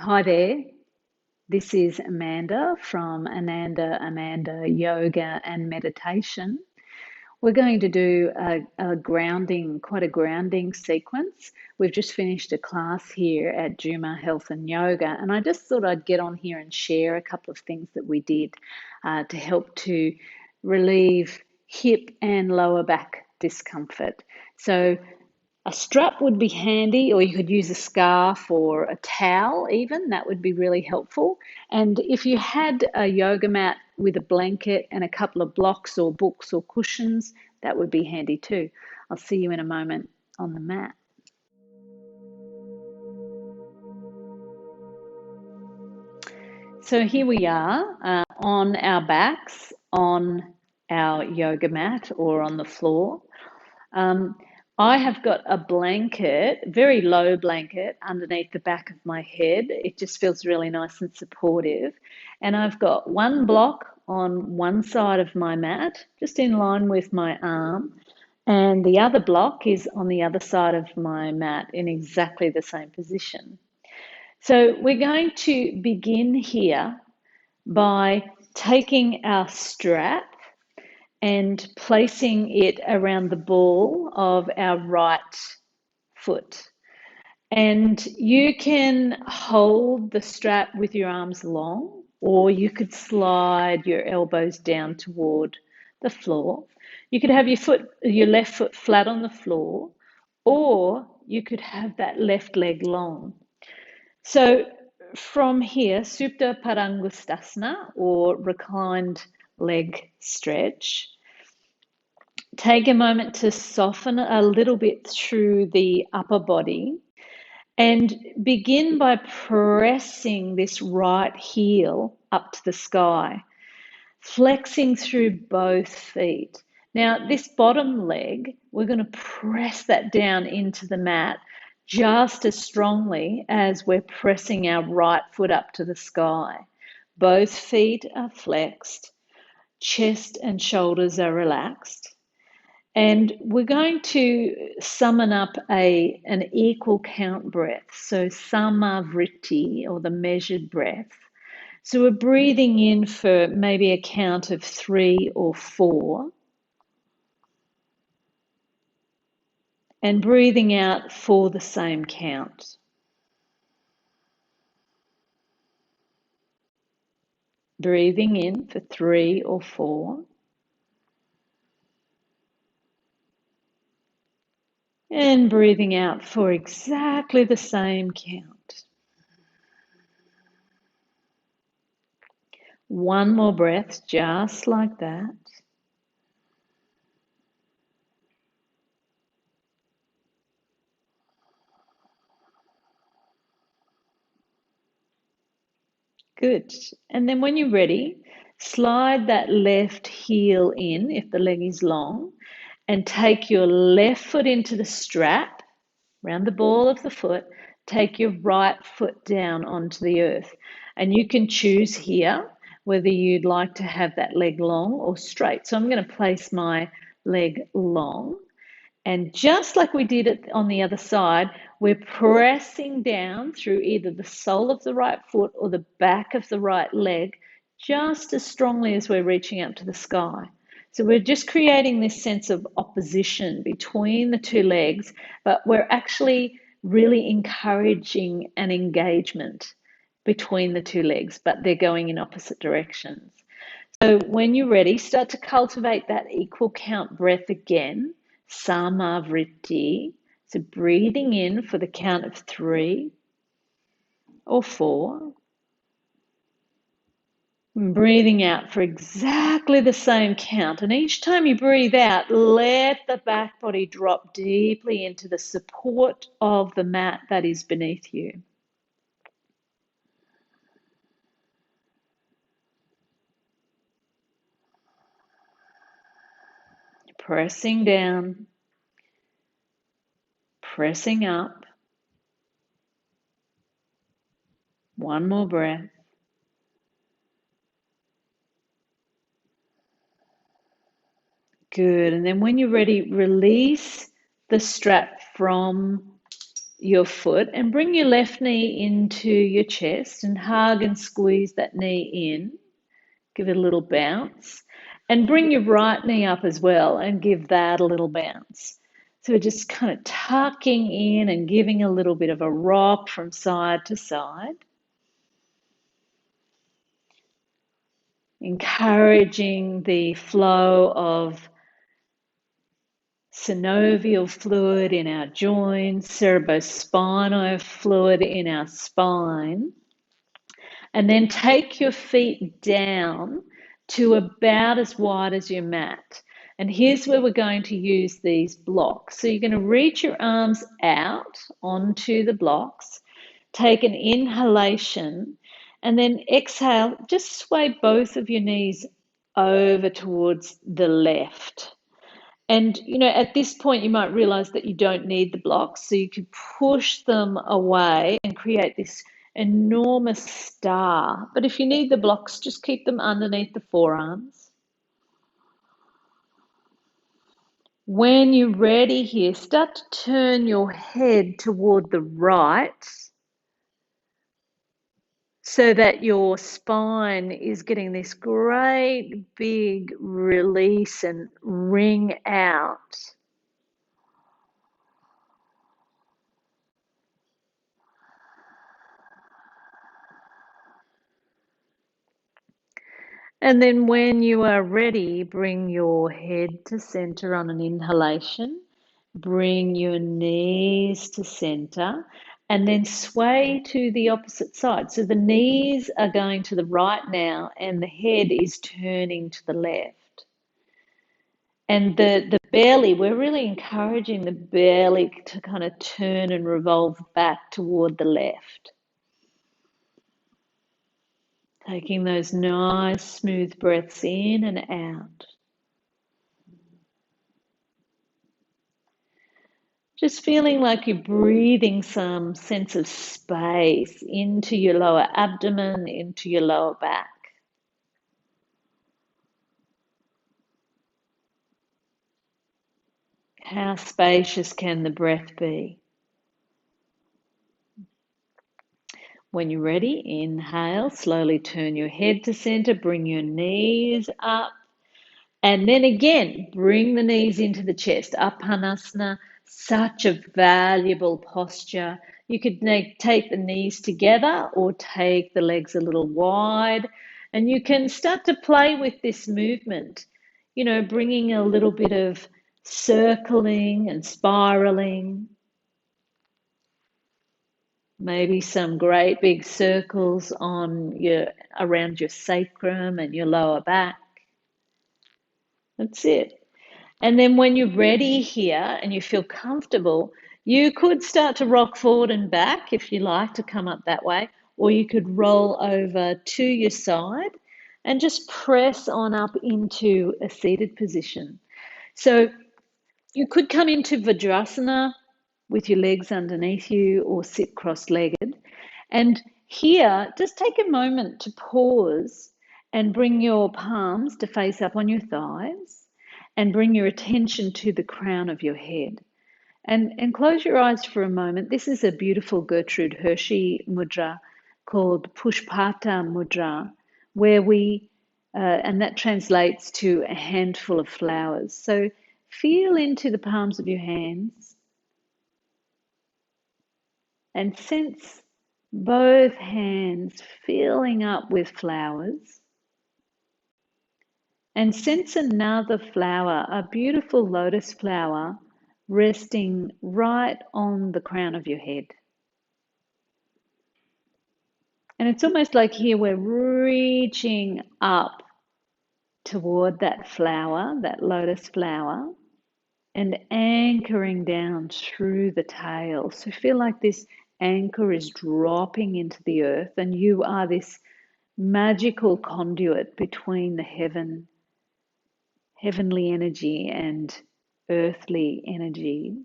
Hi there, this is Amanda from Amanda Yoga and Meditation. We're going to do a grounding, quite a grounding sequence. We've just finished a class here at Juma Health and Yoga, and I just thought I'd get on here and share a couple of things that we did to help to relieve hip and lower back discomfort. So a strap would be handy, or you could use a scarf or a towel, even. That would be really helpful. And if you had a yoga mat with a blanket and a couple of blocks or books or cushions, that would be handy too. I'll see you in a moment on the mat. So here we are on our backs, on our yoga mat or on the floor. Um, I have got a blanket, very low blanket, underneath the back of my head. It just feels really nice and supportive. And I've got one block on one side of my mat, just in line with my arm. And the other block is on the other side of my mat in exactly the same position. So we're going to begin here by taking our strap and placing it around the ball of our right foot. And you can hold the strap with your arms long, or you could slide your elbows down toward the floor. You could have your left foot flat on the floor, or you could have that left leg long. So from here, Supta Padangustasana, or reclined leg stretch. Take a moment to soften a little bit through the upper body and begin by pressing this right heel up to the sky, flexing through both feet. Now, this bottom leg, we're going to press that down into the mat just as strongly as we're pressing our right foot up to the sky. Both feet are flexed, chest and shoulders are relaxed. And we're going to summon up an equal count breath, so samavriti, or the measured breath. So we're breathing in for maybe a count of 3 or 4, and breathing out for the same count. Breathing in for 3 or 4. And breathing out for exactly the same count. One more breath, just like that. Good. And then when you're ready, slide that left heel in if the leg is long, and take your left foot into the strap, round the ball of the foot. Take your right foot down onto the earth. And you can choose here whether you'd like to have that leg long or straight. So I'm going to place my leg long. And just like we did it on the other side, we're pressing down through either the sole of the right foot or the back of the right leg, just as strongly as we're reaching up to the sky. So we're just creating this sense of opposition between the two legs, but we're actually really encouraging an engagement between the two legs, but they're going in opposite directions. So when you're ready, start to cultivate that equal count breath again, samavriti. So breathing in for the count of 3 or 4. And breathing out for exactly the same count. And each time you breathe out, let the back body drop deeply into the support of the mat that is beneath you. Pressing down, pressing up. One more breath. Good. And then when you're ready, release the strap from your foot and bring your left knee into your chest and hug and squeeze that knee in. Give it a little bounce. And bring your right knee up as well and give that a little bounce. So we're just kind of tucking in and giving a little bit of a rock from side to side. Encouraging the flow of synovial fluid in our joints, cerebrospinal fluid in our spine. And then take your feet down to about as wide as your mat. And here's where we're going to use these blocks. So you're going to reach your arms out onto the blocks, take an inhalation, and then exhale. Just sway both of your knees over towards the left. And, at this point, you might realize that you don't need the blocks, so you can push them away and create this enormous star. But if you need the blocks, just keep them underneath the forearms. When you're ready here, start to turn your head toward the right so that your spine is getting this great big release and ring out. And then when you are ready, bring your head to center on an inhalation. Bring your knees to center and then sway to the opposite side. So the knees are going to the right now and the head is turning to the left. And the belly, we're really encouraging the belly to kind of turn and revolve back toward the left. Taking those nice smooth breaths in and out. Just feeling like you're breathing some sense of space into your lower abdomen, into your lower back. How spacious can the breath be? When you're ready, inhale, slowly turn your head to center, bring your knees up. And then again, bring the knees into the chest. Apanasana, such a valuable posture. You could take the knees together or take the legs a little wide. And you can start to play with this movement, bringing a little bit of circling and spiraling. Maybe some great big circles around your sacrum and your lower back. That's it. And then when you're ready here and you feel comfortable, you could start to rock forward and back if you like to come up that way, or you could roll over to your side and just press on up into a seated position. So you could come into Vajrasana with your legs underneath you or sit cross-legged. And here, just take a moment to pause and bring your palms to face up on your thighs and bring your attention to the crown of your head. And close your eyes for a moment. This is a beautiful Gertrude Hershey mudra called Pushpata mudra, where and that translates to a handful of flowers. So feel into the palms of your hands and sense both hands filling up with flowers. And sense another flower, a beautiful lotus flower, resting right on the crown of your head. And it's almost like here we're reaching up toward that flower, that lotus flower, and anchoring down through the tail. So feel like this anchor is dropping into the earth and you are this magical conduit between the heavenly energy and earthly energies.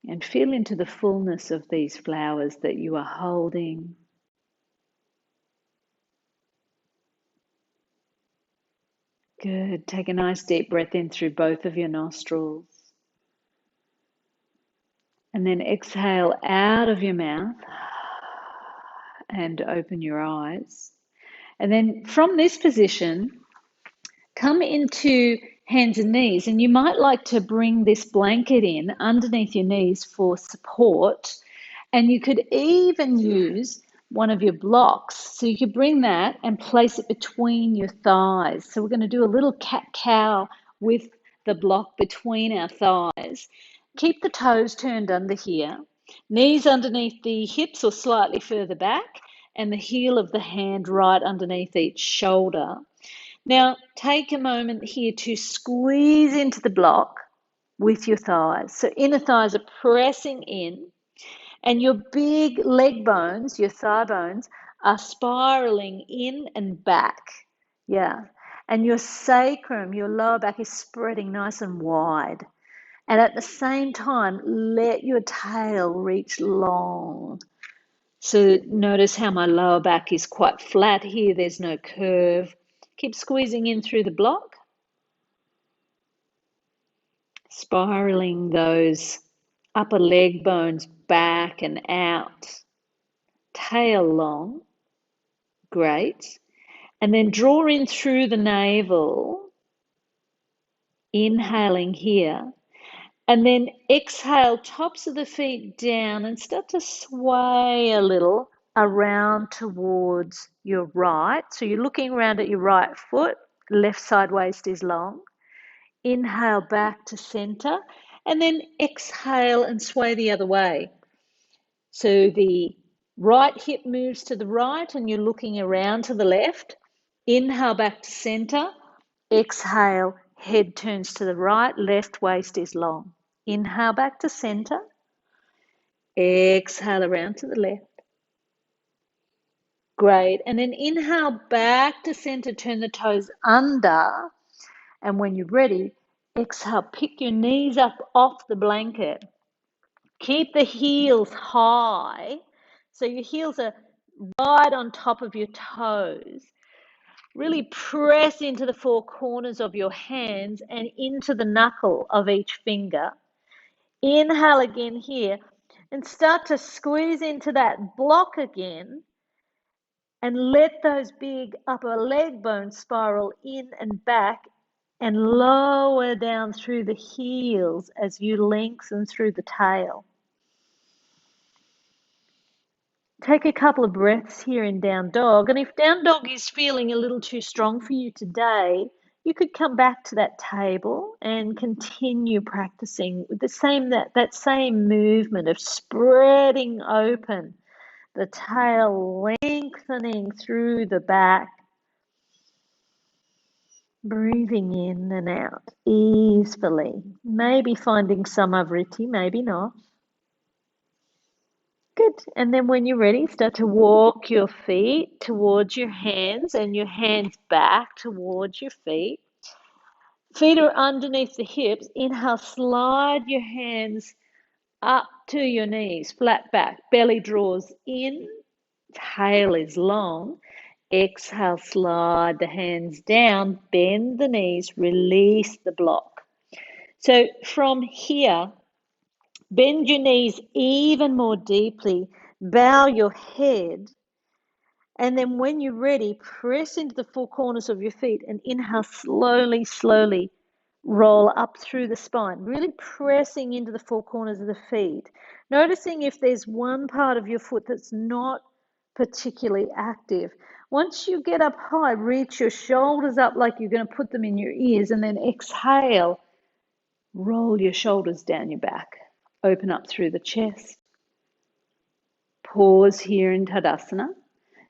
And feel into the fullness of these flowers that you are holding. Good. Take a nice deep breath in through both of your nostrils. And then exhale out of your mouth and open your eyes. And then from this position, come into hands and knees. And you might like to bring this blanket in underneath your knees for support. And you could even use one of your blocks. So you could bring that and place it between your thighs. So we're going to do a little cat-cow with the block between our thighs. Keep the toes turned under here. Knees underneath the hips or slightly further back, and the heel of the hand right underneath each shoulder. Now, take a moment here to squeeze into the block with your thighs. So inner thighs are pressing in, and your big leg bones, your thigh bones, are spiraling in and back. Yeah. And your sacrum, your lower back, is spreading nice and wide. And at the same time, let your tail reach long. So notice how my lower back is quite flat here. There's no curve. Keep squeezing in through the block. Spiraling those upper leg bones back and out. Tail long. Great. And then draw in through the navel. Inhaling here. And then exhale, tops of the feet down and start to sway a little around towards your right. So you're looking around at your right foot, left side waist is long. Inhale back to center and then exhale and sway the other way. So the right hip moves to the right and you're looking around to the left. Inhale back to center. Exhale, head turns to the right, left waist is long. Inhale back to center. Exhale around to the left. Great. And then inhale back to center, turn the toes under. And when you're ready, exhale, pick your knees up off the blanket. Keep the heels high. So your heels are right on top of your toes. Really press into the four corners of your hands and into the knuckle of each finger. Inhale again here and start to squeeze into that block again and let those big upper leg bones spiral in and back and lower down through the heels as you lengthen through the tail. Take a couple of breaths here in down dog, and if down dog is feeling a little too strong for you today, you could come back to that table and continue practicing with that same movement of spreading open the tail, lengthening through the back, breathing in and out easily, maybe finding some avriti, maybe not. Good. And then when you're ready, start to walk your feet towards your hands and your hands back towards your feet. Feet are underneath the hips. Inhale, slide your hands up to your knees, flat back. Belly draws in, tail is long. Exhale, slide the hands down, bend the knees, release the block. So from here, bend your knees even more deeply, bow your head, and then when you're ready, press into the four corners of your feet and inhale slowly, slowly roll up through the spine, really pressing into the four corners of the feet. Noticing if there's one part of your foot that's not particularly active. Once you get up high, reach your shoulders up like you're going to put them in your ears, and then exhale, roll your shoulders down your back. Open up through the chest. Pause here in Tadasana.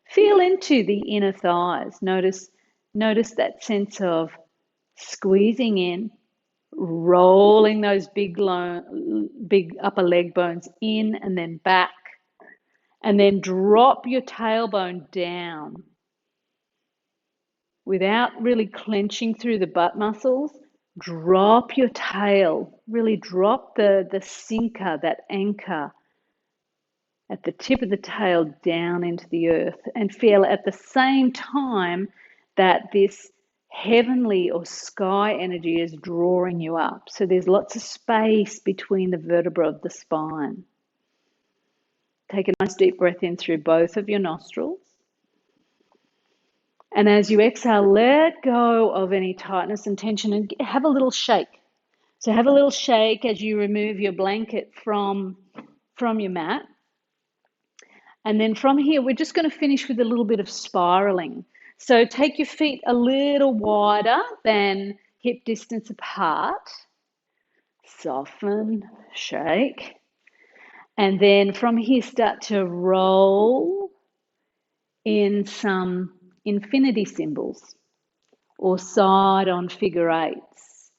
Feel into the inner thighs. Notice that sense of squeezing in, rolling those big upper leg bones in and then back. And then drop your tailbone down without really clenching through the butt muscles. Drop your tail. Really drop the sinker, that anchor at the tip of the tail down into the earth, and feel at the same time that this heavenly or sky energy is drawing you up. So there's lots of space between the vertebrae of the spine. Take a nice deep breath in through both of your nostrils. And as you exhale, let go of any tightness and tension and have a little shake. So have a little shake as you remove your blanket from your mat. And then from here, we're just going to finish with a little bit of spiraling. So take your feet a little wider than hip distance apart. Soften, shake. And then from here, start to roll in some infinity symbols or side on figure eights.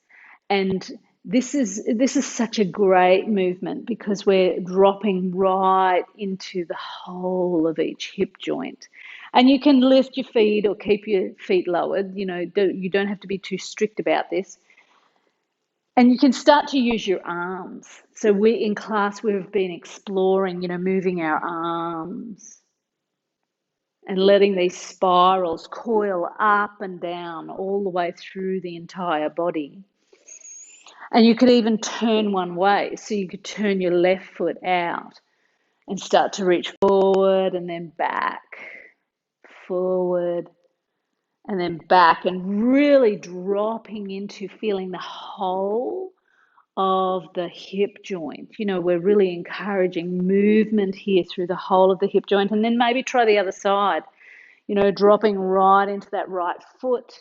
And this is such a great movement because we're dropping right into the whole of each hip joint. And you can lift your feet or keep your feet lowered. You don't have to be too strict about this. And you can start to use your arms. So in class, we've been exploring, moving our arms and letting these spirals coil up and down all the way through the entire body. And you could even turn one way. So you could turn your left foot out and start to reach forward and then back, forward, and then back, and really dropping into feeling the whole of the hip joint. We're really encouraging movement here through the whole of the hip joint. And then maybe try the other side, dropping right into that right foot,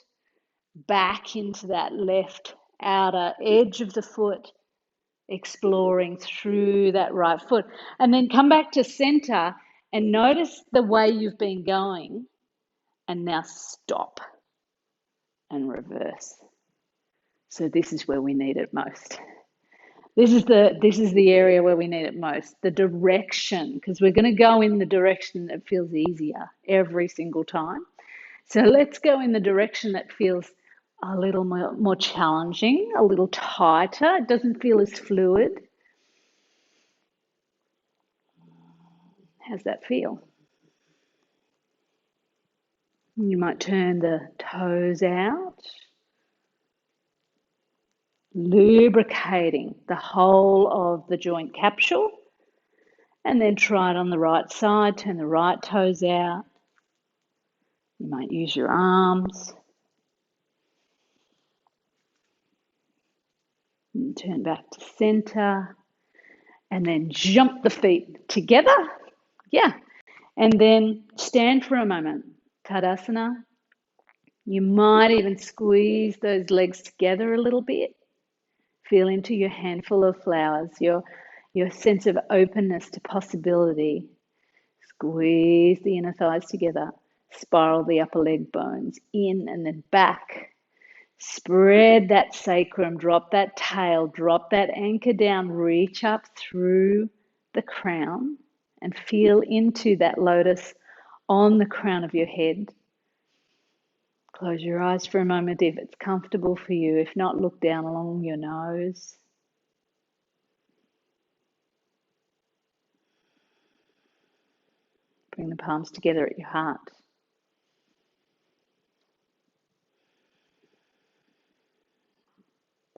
back into that left outer edge of the foot, exploring through that right foot. And then come back to center and notice the way you've been going. And now stop and reverse. So this is where we need it most. This is the area where we need it most, the direction, because we're going to go in the direction that feels easier every single time. So let's go in the direction that feels a little more challenging, a little tighter. It doesn't feel as fluid. How's that feel? You might turn the toes out, lubricating the whole of the joint capsule. And then try it on the right side, turn the right toes out. You might use your arms. And turn back to center. And then jump the feet together. Yeah. And then stand for a moment. Tadasana. You might even squeeze those legs together a little bit. Feel into your handful of flowers, your sense of openness to possibility. Squeeze the inner thighs together. Spiral the upper leg bones in and then back. Spread that sacrum, drop that tail, drop that anchor down, reach up through the crown and feel into that lotus on the crown of your head. Close your eyes for a moment if it's comfortable for you. If not, look down along your nose. Bring the palms together at your heart.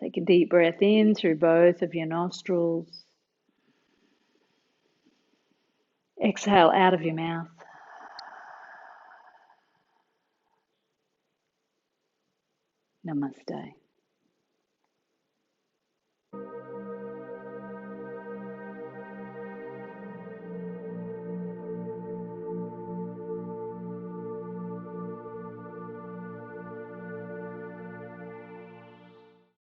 Take a deep breath in through both of your nostrils. Exhale out of your mouth. Namaste.